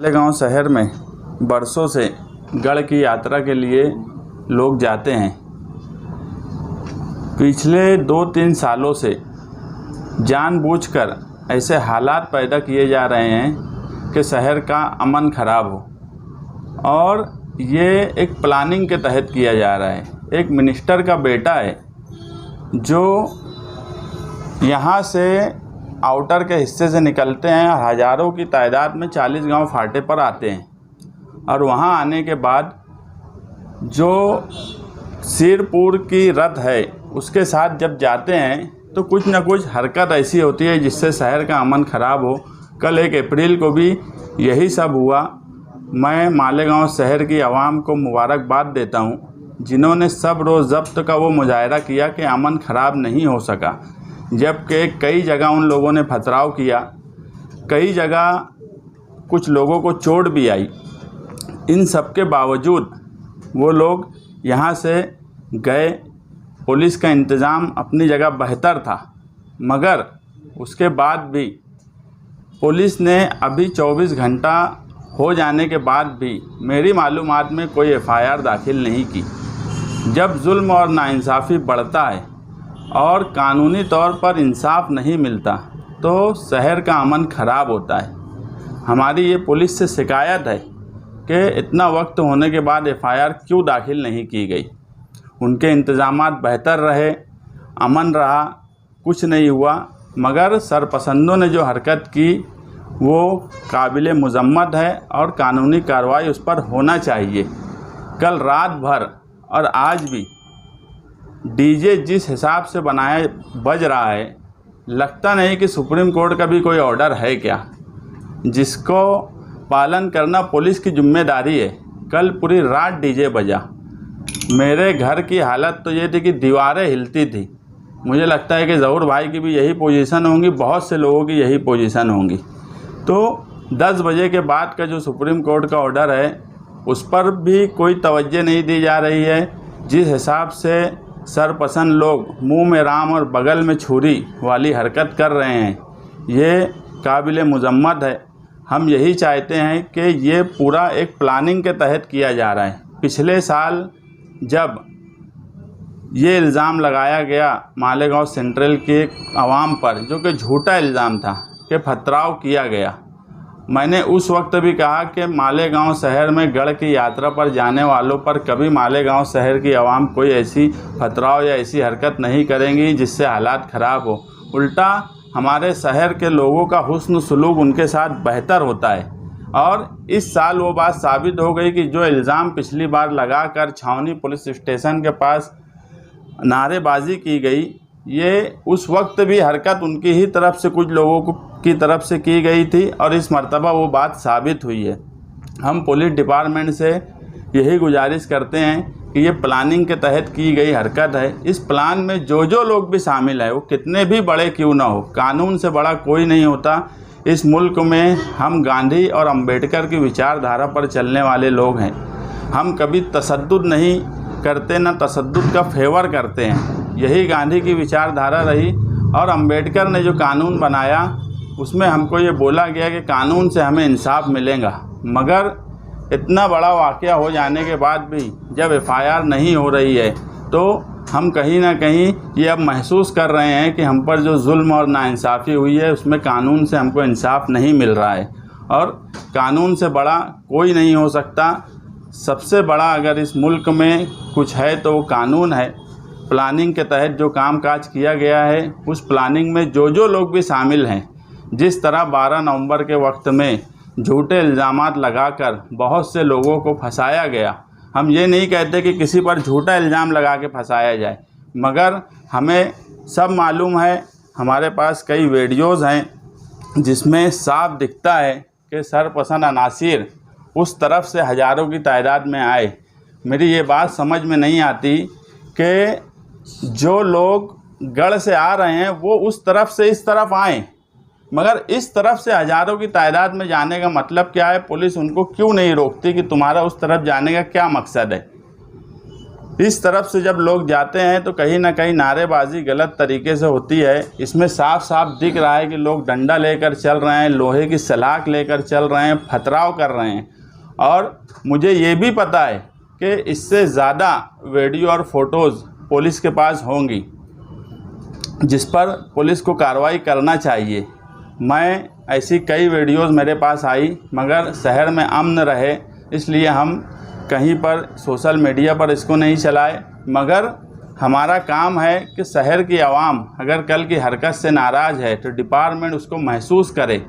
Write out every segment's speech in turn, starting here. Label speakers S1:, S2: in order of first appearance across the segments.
S1: मालेगांव शहर में बरसों से गढ़ की यात्रा के लिए लोग जाते हैं। पिछले 2-3 सालों से जानबूझकर ऐसे हालात पैदा किए जा रहे हैं कि शहर का अमन खराब हो, और ये एक प्लानिंग के तहत किया जा रहा है। एक मिनिस्टर का बेटा है जो यहाँ से आउटर के हिस्से से निकलते हैं और हज़ारों की तादाद में 40 गांव फाटे पर आते हैं, और वहाँ आने के बाद जो सिरपुर की रथ है उसके साथ जब जाते हैं तो कुछ न कुछ हरकत ऐसी होती है जिससे शहर का अमन ख़राब हो। कल 1 अप्रैल को भी यही सब हुआ। मैं मालेगांव शहर की आवाम को मुबारकबाद देता हूँ जिन्होंने सब रोज़ ज़ब्त का वो मुजाहरा किया कि अमन ख़राब नहीं हो सका, जबकि कई जगह उन लोगों ने पथराव किया, कई जगह कुछ लोगों को चोट भी आई। इन सब के बावजूद वो लोग यहाँ से गए। पुलिस का इंतज़ाम अपनी जगह बेहतर था, मगर उसके बाद भी पुलिस ने अभी 24 घंटा हो जाने के बाद भी मेरी मालूमात में कोई एफआईआर दाखिल नहीं की। जब जुल्म और नाइंसाफ़ी बढ़ता है और कानूनी तौर पर इंसाफ नहीं मिलता तो शहर का अमन ख़राब होता है। हमारी ये पुलिस से शिकायत है कि इतना वक्त होने के बाद एफआईआर क्यों दाखिल नहीं की गई। उनके इंतज़ामात बेहतर रहे, अमन रहा, कुछ नहीं हुआ, मगर सरपसंदों ने जो हरकत की वो काबिल मज़म्मत है और कानूनी कार्रवाई उस पर होना चाहिए। कल रात भर और आज भी डीजे जिस हिसाब से बज रहा है, लगता नहीं कि सुप्रीम कोर्ट का भी कोई ऑर्डर है क्या, जिसको पालन करना पुलिस की जिम्मेदारी है। कल पूरी रात डीजे बजा। मेरे घर की हालत तो ये थी कि दीवारें हिलती थी। मुझे लगता है कि ज़हूर भाई की भी यही पोजीशन होंगी, बहुत से लोगों की यही पोजीशन होंगी। तो 10 बजे के बाद का जो सुप्रीम कोर्ट का ऑर्डर है उस पर भी कोई तवज्जो नहीं दी जा रही है। जिस हिसाब से सरपसंद लोग मुंह में राम और बगल में छुरी वाली हरकत कर रहे हैं, ये काबिल मज़म्मत है। हम यही चाहते हैं कि ये पूरा एक प्लानिंग के तहत किया जा रहा है। पिछले साल जब ये इल्ज़ाम लगाया गया मालेगांव सेंट्रल के आवाम पर, जो कि झूठा इल्ज़ाम था कि पथराव किया गया, मैंने उस वक्त भी कहा कि मालेगांव शहर में गढ़ की यात्रा पर जाने वालों पर कभी मालेगांव शहर की आवाम कोई ऐसी पथराव या ऐसी हरकत नहीं करेंगी जिससे हालात ख़राब हो। उल्टा हमारे शहर के लोगों का हुस्न सलूक उनके साथ बेहतर होता है। और इस साल वो बात साबित हो गई कि जो इल्ज़ाम पिछली बार लगाकर छावनी पुलिस स्टेशन के पास नारेबाजी की गई, ये उस वक्त भी हरकत उनकी ही तरफ से कुछ लोगों की तरफ से की गई थी, और इस मर्तबा वो बात साबित हुई है। हम पुलिस डिपार्टमेंट से यही गुजारिश करते हैं कि ये प्लानिंग के तहत की गई हरकत है। इस प्लान में जो लोग भी शामिल है वो कितने भी बड़े क्यों ना हो, कानून से बड़ा कोई नहीं होता। इस मुल्क में हम गांधी और अंबेडकर की विचारधारा पर चलने वाले लोग हैं। हम कभी तशद्दुद नहीं करते, ना तशद्दुद का फेवर करते हैं। यही गांधी की विचारधारा रही, और अंबेडकर ने जो कानून बनाया उसमें हमको ये बोला गया कि कानून से हमें इंसाफ मिलेगा। मगर इतना बड़ा वाक़या हो जाने के बाद भी जब एफआईआर नहीं हो रही है तो हम कहीं ना कहीं ये अब महसूस कर रहे हैं कि हम पर जो जुल्म और नाइंसाफ़ी हुई है उसमें कानून से हमको इंसाफ नहीं मिल रहा है, और कानून से बड़ा कोई नहीं हो सकता। सबसे बड़ा अगर इस मुल्क में कुछ है तो वो कानून है। प्लानिंग के तहत जो कामकाज किया गया है, उस प्लानिंग में जो लोग भी शामिल हैं, जिस तरह 12 नवंबर के वक्त में झूठे इल्ज़ामात लगाकर बहुत से लोगों को फंसाया गया। हम ये नहीं कहते कि किसी पर झूठा इल्ज़ाम लगा के फंसाया जाए, मगर हमें सब मालूम है, हमारे पास कई वीडियोज़ हैं जिसमें साफ दिखता है कि सरपसंद अनासिर उस तरफ से हज़ारों की तादाद में आए। मेरी ये बात समझ में नहीं आती कि जो लोग गढ़ से आ रहे हैं वो उस तरफ से इस तरफ आएँ, मगर इस तरफ से हज़ारों की तादाद में जाने का मतलब क्या है? पुलिस उनको क्यों नहीं रोकती कि तुम्हारा उस तरफ जाने का क्या मकसद है? इस तरफ से जब लोग जाते हैं तो कहीं ना कहीं नारेबाजी गलत तरीके से होती है। इसमें साफ साफ दिख रहा है कि लोग डंडा लेकर चल रहे हैं, लोहे की सलाख लेकर चल रहे हैं, पथराव कर रहे हैं। और मुझे ये भी पता है कि इससे ज़्यादा वीडियो और फोटोज़ पुलिस के पास होंगी जिस पर पुलिस को कार्रवाई करना चाहिए। मैं ऐसी कई वीडियोज़ मेरे पास आई, मगर शहर में अमन रहे इसलिए हम कहीं पर सोशल मीडिया पर इसको नहीं चलाए। मगर हमारा काम है कि शहर की आवाम अगर कल की हरकत से नाराज़ है तो डिपार्टमेंट उसको महसूस करे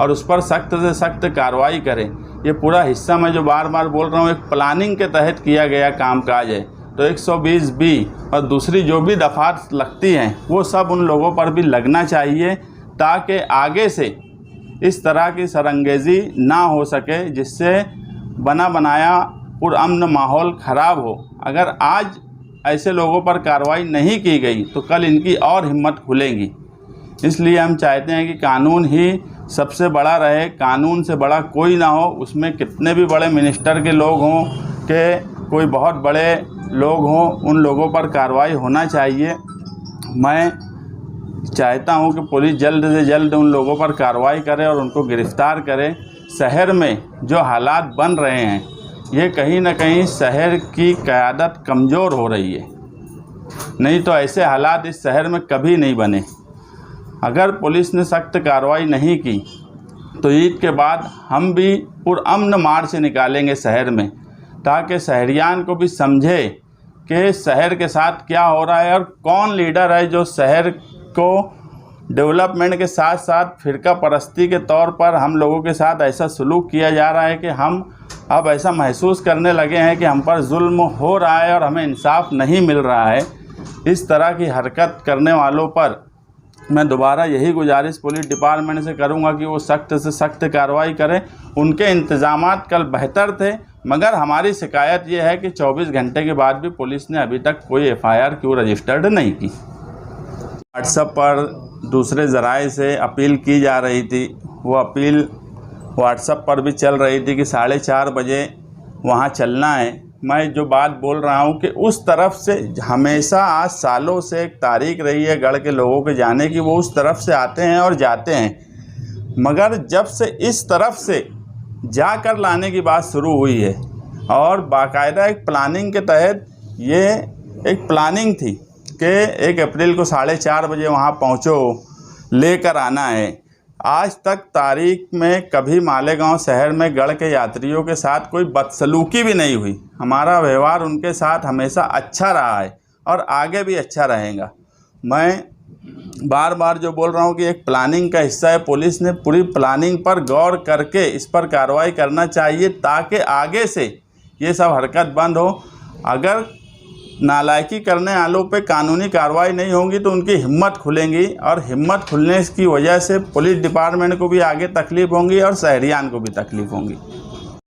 S1: और उस पर सख्त से सख्त कार्रवाई करे। ये पूरा हिस्सा मैं जो बार बार बोल रहा हूँ एक प्लानिंग के तहत किया गया कामकाज है। तो 120B और दूसरी जो भी दफ़ात लगती हैं वो सब उन लोगों पर भी लगना चाहिए ताकि आगे से इस तरह की सरंगेज़ी ना हो सके जिससे बना बनाया पुरअमन माहौल ख़राब हो। अगर आज ऐसे लोगों पर कार्रवाई नहीं की गई तो कल इनकी और हिम्मत खुलेगी। इसलिए हम चाहते हैं कि कानून ही सबसे बड़ा रहे, कानून से बड़ा कोई ना हो। उसमें कितने भी बड़े मिनिस्टर के लोग हों कि कोई बहुत बड़े लोग हों, उन लोगों पर कार्रवाई होना चाहिए। मैं चाहता हूं कि पुलिस जल्द से जल्द उन लोगों पर कार्रवाई करे और उनको गिरफ़्तार करे। शहर में जो हालात बन रहे हैं ये कहीं ना कहीं शहर की क़यादत कमज़ोर हो रही है, नहीं तो ऐसे हालात इस शहर में कभी नहीं बने। अगर पुलिस ने सख्त कार्रवाई नहीं की तो ईद के बाद हम भी पुरअमन मार्च निकालेंगे शहर में, ताकि शहरियान को भी समझे कि शहर के साथ क्या हो रहा है और कौन लीडर है जो शहर को डेवलपमेंट के साथ साथ फ़िरका परस्ती के तौर पर हम लोगों के साथ ऐसा सलूक किया जा रहा है कि हम अब ऐसा महसूस करने लगे हैं कि हम पर जुल्म हो रहा है और हमें इंसाफ नहीं मिल रहा है। इस तरह की हरकत करने वालों पर मैं दोबारा यही गुजारिश पुलिस डिपार्टमेंट से करूंगा कि वो सख्त से सख्त कार्रवाई करें। उनके इंतजामात कल बेहतर थे, मगर हमारी शिकायत ये है कि 24 घंटे के बाद भी पुलिस ने अभी तक कोई FIR क्यों रजिस्टर्ड नहीं की। व्हाट्सएप पर दूसरे ज़राए से अपील की जा रही थी, वो अपील व्हाट्सएप पर भी चल रही थी कि 4:30 बजे वहाँ चलना है। मैं जो बात बोल रहा हूँ कि उस तरफ से हमेशा आज सालों से एक तारीख रही है गढ़ के लोगों के जाने की, वो उस तरफ से आते हैं और जाते हैं। मगर जब से इस तरफ से जाकर लाने की बात शुरू हुई है और बाकायदा एक प्लानिंग के तहत, ये एक प्लानिंग थी कि 1 अप्रैल को 4:30 बजे वहाँ पहुँचो, लेकर आना है। आज तक तारीख में कभी मालेगांव शहर में गढ़ के यात्रियों के साथ कोई बदसलूकी भी नहीं हुई। हमारा व्यवहार उनके साथ हमेशा अच्छा रहा है और आगे भी अच्छा रहेगा। मैं बार बार जो बोल रहा हूँ कि एक प्लानिंग का हिस्सा है, पुलिस ने पूरी प्लानिंग पर गौर करके इस पर कार्रवाई करना चाहिए ताकि आगे से ये सब हरकत बंद हो। अगर नालायकी करने वालों पे कानूनी कार्रवाई नहीं होगी तो उनकी हिम्मत खुलेंगी और हिम्मत खुलने की वजह से पुलिस डिपार्टमेंट को भी आगे तकलीफ़ होंगी और शहरियान को भी तकलीफ़ होंगी।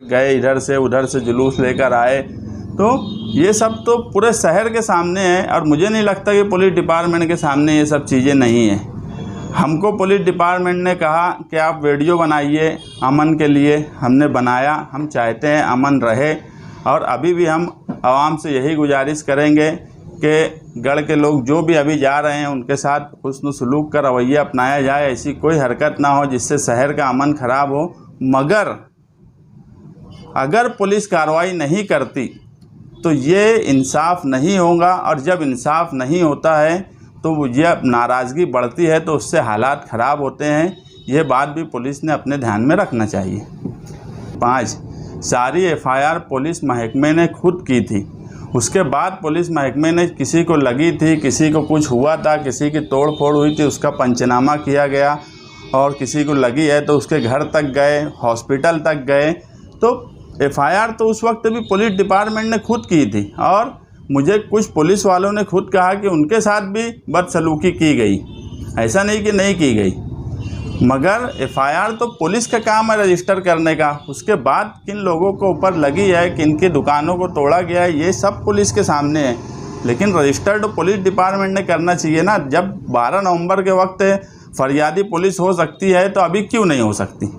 S1: गए इधर से उधर से जुलूस लेकर आए, तो ये सब तो पूरे शहर के सामने है और मुझे नहीं लगता कि पुलिस डिपार्टमेंट के सामने ये सब चीज़ें नहीं हैं। हमको पुलिस डिपार्टमेंट ने कहा कि आप वीडियो बनाइए अमन के लिए, हमने बनाया। हम चाहते हैं अमन रहे और अभी भी हम आवाम से यही गुजारिश करेंगे कि गढ़ के लोग जो भी अभी जा रहे हैं उनके साथ हुस्न सलूक का रवैया अपनाया जाए। ऐसी कोई हरकत ना हो जिससे शहर का अमन ख़राब हो। मगर अगर पुलिस कार्रवाई नहीं करती तो ये इंसाफ नहीं होगा और जब इंसाफ नहीं होता है तो ये नाराज़गी बढ़ती है तो उससे हालात ख़राब होते हैं। ये बात भी पुलिस ने अपने ध्यान में रखना चाहिए। 5, सारी FIR पुलिस महकमे ने खुद की थी। उसके बाद पुलिस महकमे ने किसी को लगी थी, किसी को कुछ हुआ था, किसी की तोड़ फोड़ हुई थी, उसका पंचनामा किया गया और किसी को लगी है तो उसके घर तक गए, हॉस्पिटल तक गए। तो FIR तो उस वक्त भी पुलिस डिपार्टमेंट ने खुद की थी और मुझे कुछ पुलिस वालों ने खुद कहा कि उनके साथ भी बदसलूकी की गई। ऐसा नहीं कि नहीं की गई, मगर FIR तो पुलिस का काम है रजिस्टर करने का। उसके बाद किन लोगों को ऊपर लगी है, किन की दुकानों को तोड़ा गया है, ये सब पुलिस के सामने है। लेकिन रजिस्टर तो पुलिस डिपार्टमेंट ने करना चाहिए ना। जब 12 नवंबर के वक्त फरियादी पुलिस हो सकती है तो अभी क्यों नहीं हो सकती।